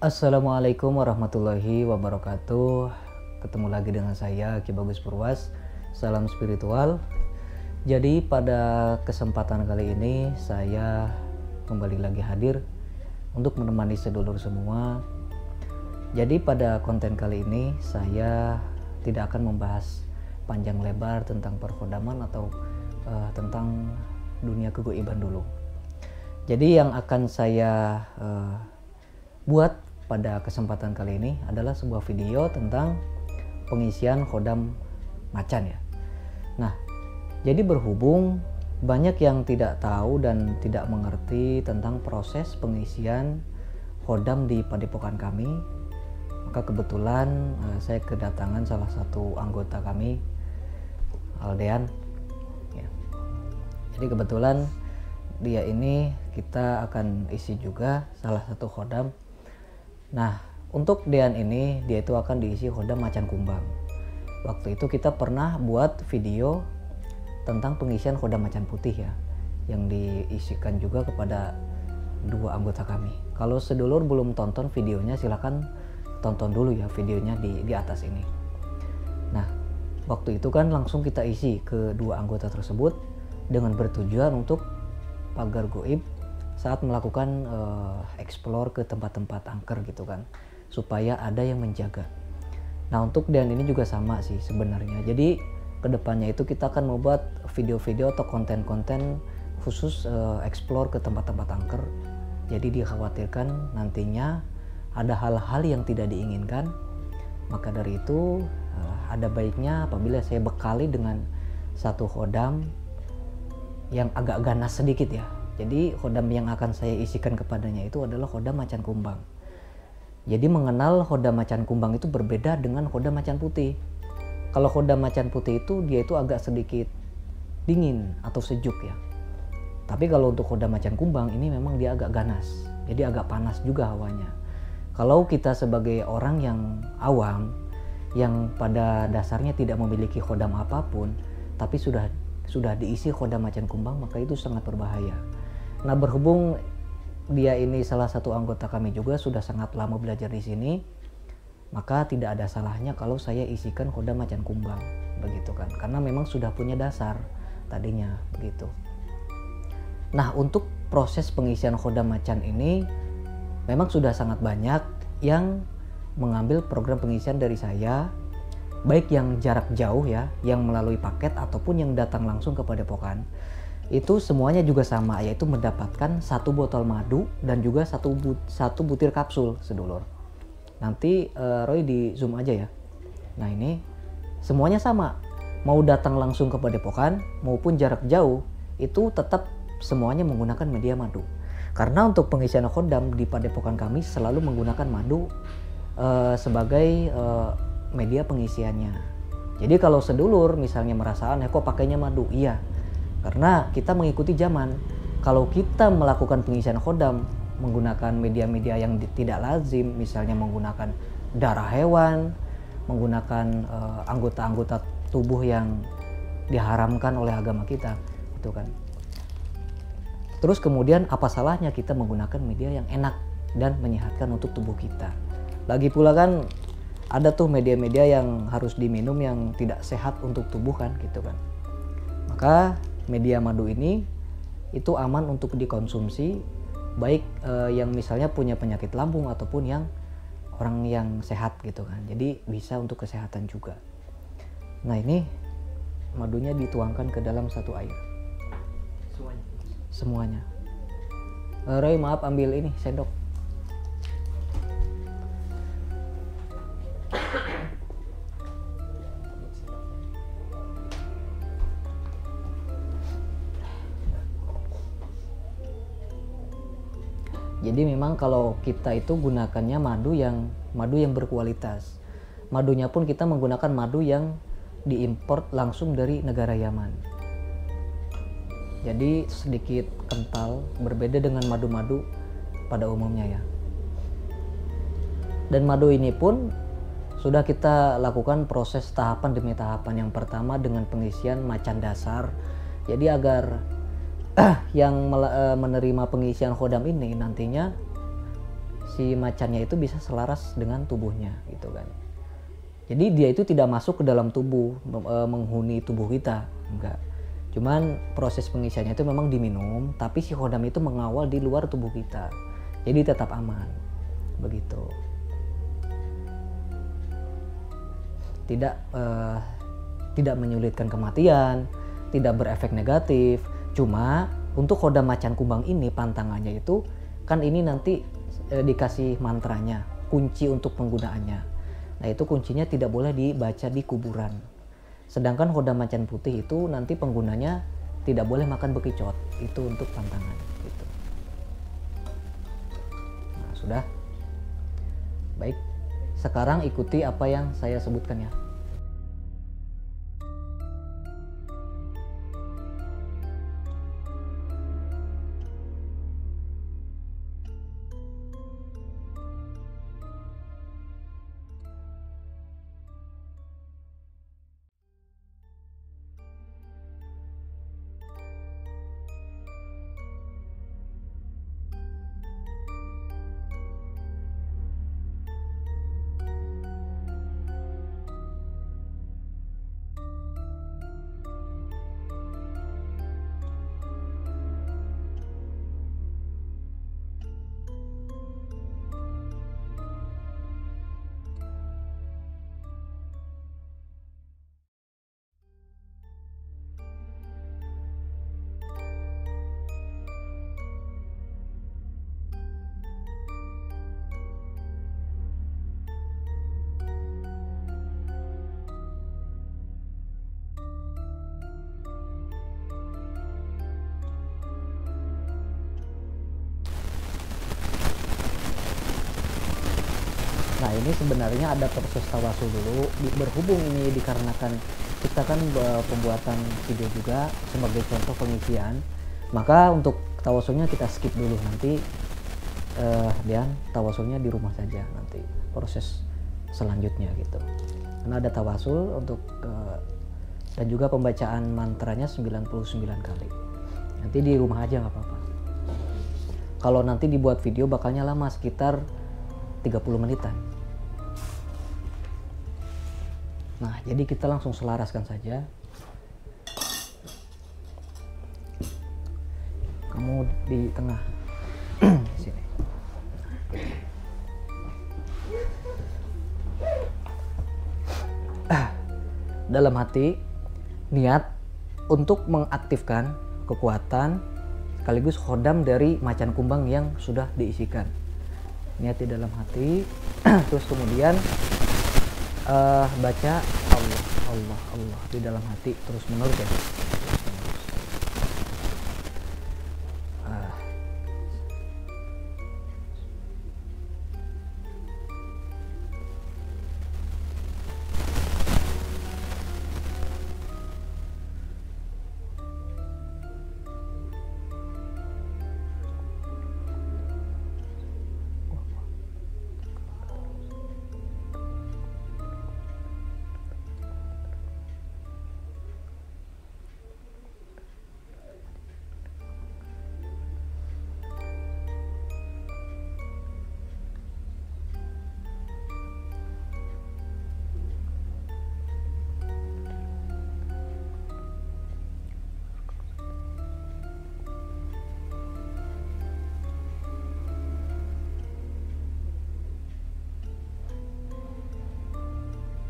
Assalamualaikum warahmatullahi wabarakatuh. Ketemu lagi dengan saya Ki Bagus Purwas. Salam spiritual. Jadi pada kesempatan kali ini saya kembali lagi hadir untuk menemani sedulur semua. Jadi pada konten kali ini saya tidak akan membahas panjang lebar tentang perkodaman atau tentang dunia kegoiban dulu. Jadi yang akan saya buat pada kesempatan kali ini adalah sebuah video tentang pengisian khodam macan ya. Nah, jadi berhubung banyak yang tidak tahu dan tidak mengerti tentang proses pengisian khodam di padepokan kami, maka kebetulan saya kedatangan salah satu anggota kami, Aldean. Ya. Jadi kebetulan dia ini kita akan isi juga salah satu khodam. Nah, untuk Dean ini dia itu akan diisi khodam macan kumbang. Waktu itu kita pernah buat video tentang pengisian khodam macan putih ya, yang diisikan juga kepada dua anggota kami. Kalau sedulur belum tonton videonya, silahkan tonton dulu ya videonya di atas ini. Nah, waktu itu kan langsung kita isi ke dua anggota tersebut dengan bertujuan untuk pagar goib saat melakukan explore ke tempat-tempat angker gitu kan, supaya ada yang menjaga. Nah, untuk Dean ini juga sama sih sebenarnya. Jadi kedepannya itu kita akan membuat video-video atau konten-konten khusus explore ke tempat-tempat angker. Jadi dikhawatirkan nantinya ada hal-hal yang tidak diinginkan. Maka dari itu ada baiknya apabila saya bekali dengan satu khodam yang agak ganas sedikit ya. Jadi khodam yang akan saya isikan kepadanya itu adalah khodam macan kumbang. Jadi mengenal khodam macan kumbang itu berbeda dengan khodam macan putih. Kalau khodam macan putih itu dia itu agak sedikit dingin atau sejuk ya. Tapi kalau untuk khodam macan kumbang ini memang dia agak ganas. Jadi agak panas juga hawanya. Kalau kita sebagai orang yang awam, yang pada dasarnya tidak memiliki khodam apapun, tapi sudah diisi khodam macan kumbang, maka itu sangat berbahaya. Nah, berhubung dia ini salah satu anggota kami juga sudah sangat lama belajar di sini, maka tidak ada salahnya kalau saya isikan khodam macan kumbang, begitu kan? Karena memang sudah punya dasar tadinya, begitu. Nah, untuk proses pengisian khodam macan ini memang sudah sangat banyak yang mengambil program pengisian dari saya, baik yang jarak jauh ya, yang melalui paket ataupun yang datang langsung ke padepokan. Itu semuanya juga sama, yaitu mendapatkan satu botol madu dan juga satu butir kapsul sedulur. Nanti Roy di zoom aja ya. Nah, ini semuanya sama, mau datang langsung ke padepokan maupun jarak jauh itu tetap semuanya menggunakan media madu. Karena untuk pengisian khodam di padepokan kami selalu menggunakan madu sebagai media pengisiannya. Jadi kalau sedulur misalnya merasa aneh kok pakainya madu, iya, karena kita mengikuti zaman. Kalau kita melakukan pengisian khodam menggunakan media-media yang tidak lazim, misalnya menggunakan darah hewan, menggunakan anggota-anggota tubuh yang diharamkan oleh agama kita, itu kan. Terus kemudian apa salahnya kita menggunakan media yang enak dan menyehatkan untuk tubuh kita? Lagi pula kan ada tuh media-media yang harus diminum yang tidak sehat untuk tubuh kan, gitu kan. Maka media madu ini itu aman untuk dikonsumsi, baik yang misalnya punya penyakit lambung ataupun yang orang yang sehat gitu kan. Jadi bisa untuk kesehatan juga. Nah, ini madunya dituangkan ke dalam satu air. Semuanya. Roy, maaf ambil ini sendok. Jadi memang kalau kita itu gunakannya madu yang berkualitas. Madunya pun kita menggunakan madu yang diimport langsung dari negara Yaman. Jadi sedikit kental, berbeda dengan madu-madu pada umumnya ya. Dan madu ini pun sudah kita lakukan proses tahapan demi tahapan. Yang pertama dengan pengisian macan dasar. Jadi agar yang menerima pengisian khodam ini nantinya si macannya itu bisa selaras dengan tubuhnya gitu kan. Jadi dia itu tidak masuk ke dalam tubuh, menghuni tubuh kita, enggak. Cuman proses pengisiannya itu memang diminum, tapi si khodam itu mengawal di luar tubuh kita, jadi tetap aman begitu. Tidak menyulitkan kematian, tidak berefek negatif. Cuma untuk khodam macan kumbang ini pantangannya itu kan ini nanti dikasih mantranya, kunci untuk penggunaannya. Nah itu kuncinya tidak boleh dibaca di kuburan. Sedangkan khodam macan putih itu nanti penggunanya tidak boleh makan bekicot, itu untuk pantangan gitu. Nah sudah, baik. Sekarang ikuti apa yang saya sebutkan ya. Nah ini sebenarnya ada proses tawasul dulu, berhubung ini dikarenakan kita kan pembuatan video juga sebagai contoh pengisian, maka untuk tawasulnya kita skip dulu, nanti dan tawasulnya di rumah saja nanti proses selanjutnya gitu. Karena ada tawasul untuk dan juga pembacaan mantranya 99 kali. Nanti di rumah aja nggak apa-apa. Kalau nanti dibuat video bakalnya lama, sekitar 30 menitan. Nah, jadi kita langsung selaraskan saja. Kamu di tengah. Di sini. Dalam hati niat untuk mengaktifkan kekuatan sekaligus khodam dari macan kumbang yang sudah diisikan. Niat di dalam hati, terus kemudian baca Allah, Allah, Allah di dalam hati terus menerus ya.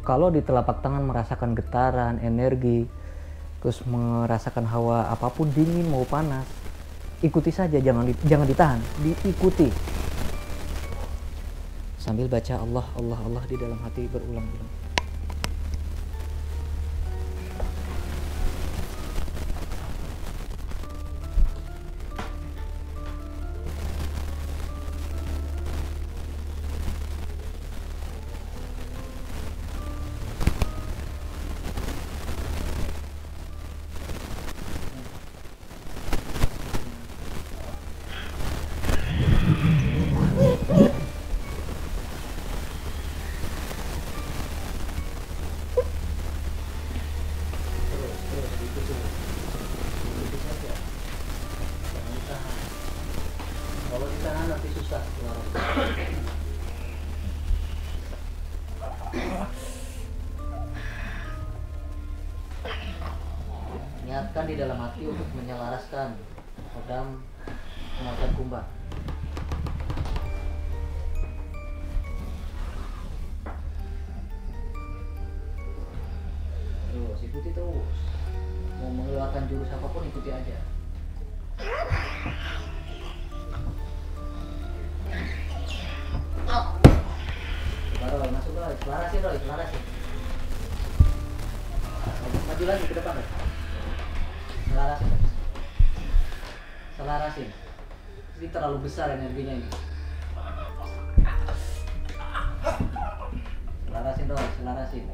Kalau di telapak tangan merasakan getaran, energi, terus merasakan hawa apapun dingin mau panas, ikuti saja, jangan ditahan, diikuti. Sambil baca Allah, Allah, Allah di dalam hati berulang-ulang. Kalau ditahan nanti susah keluar. niatkan di dalam hati untuk menyelaraskan kodam penguatan kumbang. Terus ikuti terus. Mau mengeluarkan jurus apapun ikuti aja. Baru masuk Roy, selarasin Roy, selarasin. Maju lagi ke depan Roy. Selarasin. Selarasin. Ini terlalu besar energinya ini. Selarasin Roy, selarasin.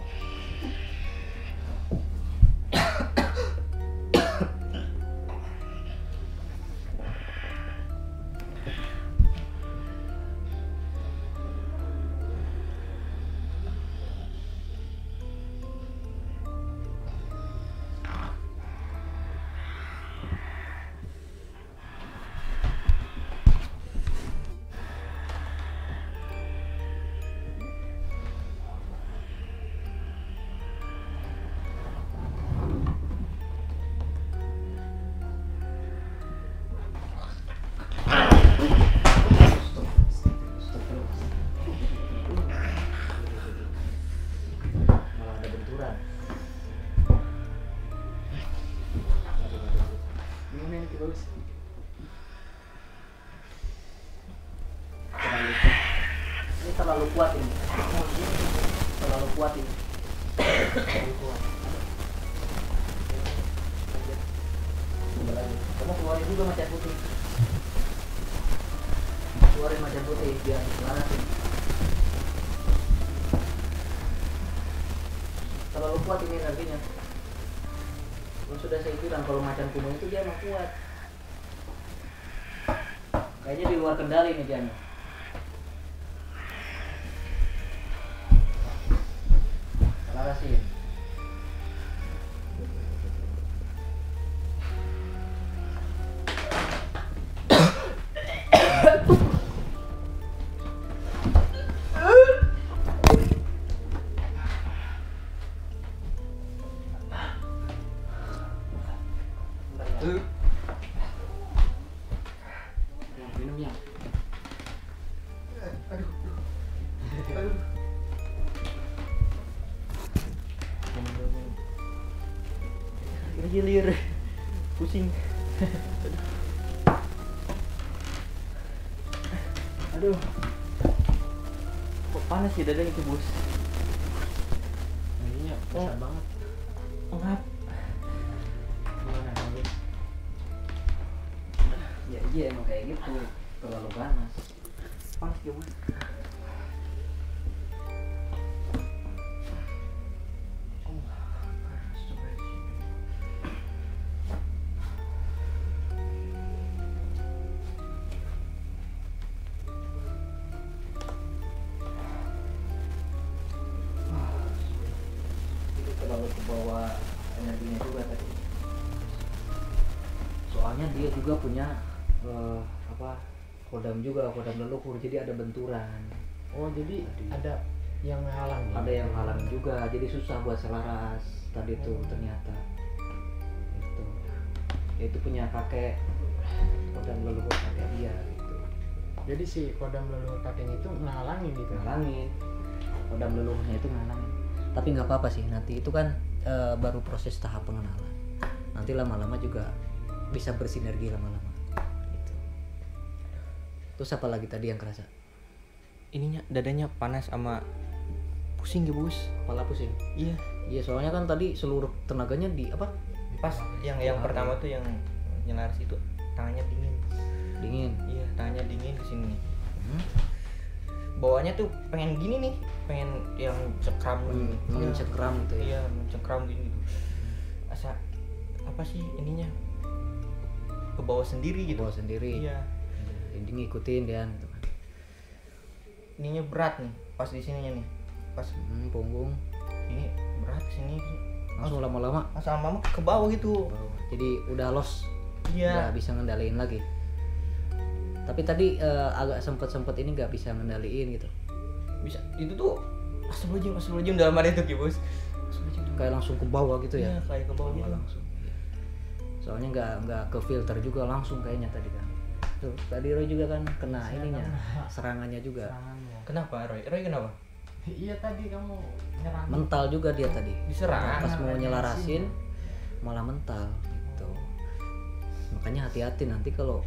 Ini terlalu kuat ini. Terlalu kuat ini. Terlalu kuat. Kamu keluarin juga macan putih. Keluarin macan putih biar selarasin. Terlalu kuat ini energinya. Kalau sudah saya bilang kalau macan kuno itu dia emang kuat. Kayaknya di luar kendali nih dia. Selarasin. Minumnya. Aduh. Gilir, pusing. Aduh, kok panas ya dadanya itu bos? Ini besar banget. Ngap. Gimana kamu? Ya iya emang kayak gitu, terlalu panas. Panas ya bos. Terlalu ke bawah energinya juga tadi. Soalnya dia juga punya kodam juga, kodam leluhur, jadi ada benturan. Oh jadi ada yang halang. Ada yang halang juga, jadi susah buat selaras tadi tuh ternyata. Itu punya kakek, kodam leluhur kakek dia gitu. Jadi si kodam leluhur kakeknya itu ngalangin gitu. Ngalangin. Kodam leluhurnya itu ngalangin. Tapi nggak apa-apa sih, nanti itu kan baru proses tahap pengenalan. Nanti lama-lama juga bisa bersinergi lama-lama. Gitu. Terus apa lagi tadi yang kerasa? Ininya dadanya panas sama pusing ya bos. Kepala pusing. Iya. Iya soalnya kan tadi seluruh tenaganya di apa? Pas yang pertama tuh yang nyelaras itu tangannya dingin. Dingin. Iya tangannya dingin kesini nih. Bawahnya tuh pengen gini nih, pengen yang cekram Mencekram gitu ya. Iya mencekram gini gitu. Asa apa sih ininya ke bawah sendiri gitu. Bawa sendiri. Iya. Jadi ngikutin dia gitu kan. Ininya berat nih pas di sininya nih. Pas Punggung. ini berat sini. Langsung lama-lama Lama-lama ke bawah gitu. jadi udah los. Iya. Nggak bisa ngendaliin lagi. Tapi tadi agak sempet ini nggak bisa ngendaliin gitu. Bisa itu tuh astagfirullahaladzim dalam ada itu ya bos. Astagfirullahaladzim. Kayak langsung ke bawah gitu ya. Iya kayak ke bawah gitu. Langsung. soalnya nggak ke filter juga langsung kayaknya tadi kan. Tuh tadi Roy juga kan kena ininya, serangannya juga. Serangannya. Kenapa Roy? Roy kenapa? Iya tadi kamu nyerang. Mental juga dia tadi. Diserang. Pas mau nyelarasin malah mental gitu. Makanya hati-hati nanti kalau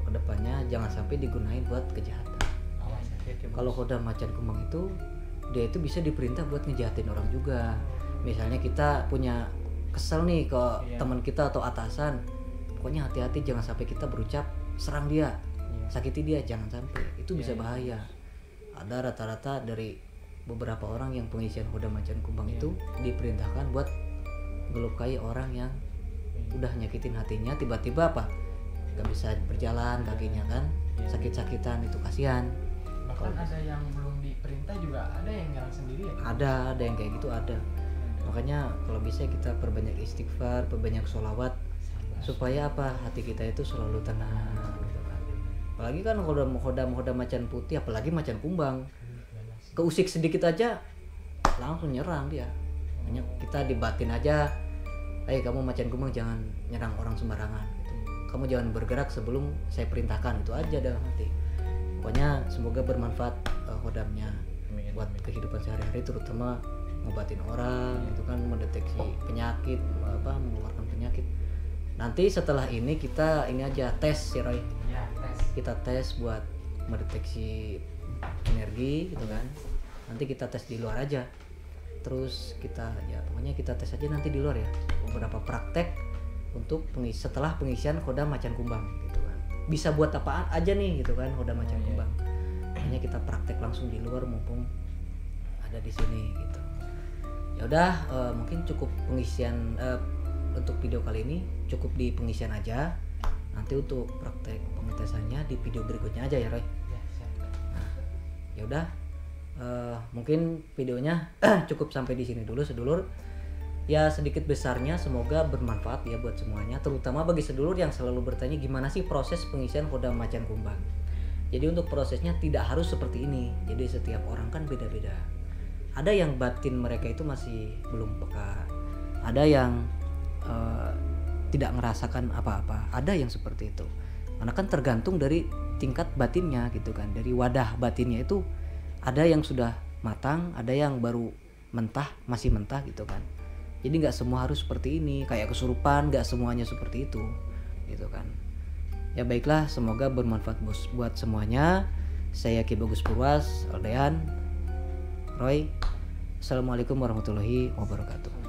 kedepannya jangan sampai digunain buat kejahatan. Awas. Kalau Kodam Macan Kumbang itu dia itu bisa diperintah buat ngejahatin orang juga. Misalnya kita punya kesel nih ke teman kita atau atasan, pokoknya hati-hati jangan sampai kita berucap serang dia, sakiti dia, jangan sampai. Itu bisa bahaya. Ada rata-rata dari beberapa orang yang pengisian Kodam Macan Kumbang itu diperintahkan buat melukai orang yang udah nyakitin hatinya, tiba-tiba apa? Gak bisa berjalan kakinya kan, sakit-sakitan, itu kasihan. Bahkan ada yang belum diperintah juga ada yang nyerang sendiri ya. Ada yang kayak gitu ada. Makanya kalau bisa kita perbanyak istighfar, perbanyak sholawat supaya apa, hati kita itu selalu tenang gitu kan. Apalagi kan Kodam Macan Putih, apalagi Macan Kumbang, keusik sedikit aja langsung nyerang dia. Hanya kita dibatin aja, kamu Macan Kumbang jangan nyerang orang sembarangan gitu. Kamu jangan bergerak sebelum saya perintahkan, itu aja dalam hati. Pokoknya semoga bermanfaat Kodamnya buat kehidupan sehari-hari, terutama ngobatin orang gitu kan, mendeteksi penyakit, mengeluarkan penyakit. Nanti setelah ini kita ini aja tes si Roy. Ya, tes. Kita tes buat mendeteksi energi gitu kan. Nanti kita tes di luar aja. Terus kita pokoknya kita tes aja nanti di luar ya. Beberapa praktek untuk setelah pengisian Kodam Macan Kumbang gitu kan. Bisa buat apaan aja nih gitu kan Kodam Macan Kumbang. Makanya kita praktek langsung di luar mumpung ada di sini gitu. Ya udah, mungkin cukup pengisian untuk video kali ini, cukup di pengisian aja. Nanti untuk praktek pengetesannya di video berikutnya aja ya Roy. Ya, siap. Nah, ya udah, mungkin videonya cukup sampai di sini dulu sedulur. Ya sedikit besarnya semoga bermanfaat ya buat semuanya, terutama bagi sedulur yang selalu bertanya gimana sih proses pengisian Kodam Macan Kumbang. Jadi untuk prosesnya tidak harus seperti ini. Jadi setiap orang kan beda-beda. Ada yang batin mereka itu masih belum peka, ada yang tidak merasakan apa-apa, ada yang seperti itu. Karena kan tergantung dari tingkat batinnya gitu kan, dari wadah batinnya itu ada yang sudah matang, ada yang baru masih mentah gitu kan. Jadi nggak semua harus seperti ini, kayak kesurupan nggak semuanya seperti itu gitu kan. Ya baiklah, semoga bermanfaat buat semuanya. Saya Ki Bagus Purwas, Aldean, Roy. Assalamualaikum warahmatullahi wabarakatuh.